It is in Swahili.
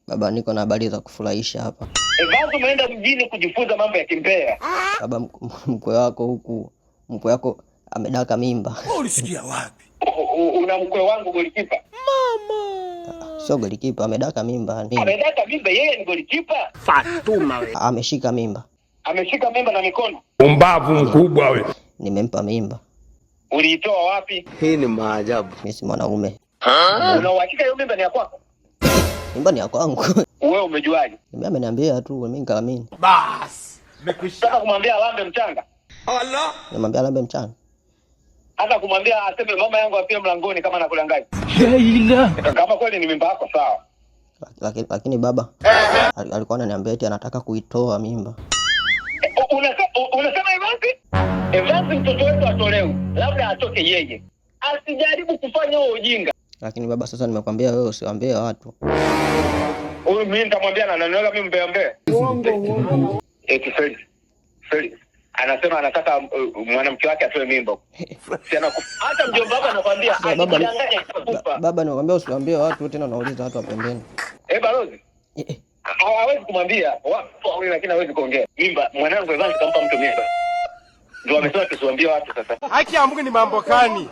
Baba, niko na habari za kufurahisha hapa. Basi umeenda mjini kujifunza mambo ya kimbea. Baba, mkwe wako amedaka mimba. Ulisikia wapi? Una mkwe wangu golikipa? Mama. Sio golikipa, amedaka mimba. Amedaka mimba, yeye ni golikipa? Fatuma wewe. Ameshika mimba. Ameshika mimba na mikono. Umbavu mkubwa wewe. Nimempa mimba. Uliitoa wapi? Hii ni maajabu. Mimi si mwanaume. Una uhakika hiyo mimba ni ya kwako? Mimba ni ya kwangu. Wewe umejuaje? Mimi ameniambia tu, mimi nikaamini. Bas. Sasa kumwambia lambe mchanga. Allah. Nimwambia lambe mchana. Hata kumwambia aseme mama yangu afie mlangoni kama nakudanganya. Kama kweli ni mimba yako sawa. Lakini baba alikuwa ananiambia eti anataka kuitoa mimba. Unasema Evans mtoto wetu atolewe. Labda atoke yeye. Asijaribu kufanya huo ujinga. Lakini baba, sasa nimekwambia wewe usiwaambie watu. Huyu mimi nitamwambia na naniweka mimi mbea. Eti Felix anasema anataka mwanamke wake atoe mimba. Hata mjomba wako anakuambia ajidanganye atakufa. Baba, nimekwambia usiwaambie watu, tena unauliza watu wa pembeni. Balozi. Hawezi kumwambia watu wawili, lakini hawezi kuongea. Mimba mwanangu Evans kampa mtu mimba. Ndio amesema tusiwaambie watu sasa. Haki ya Mungu ni mambo gani?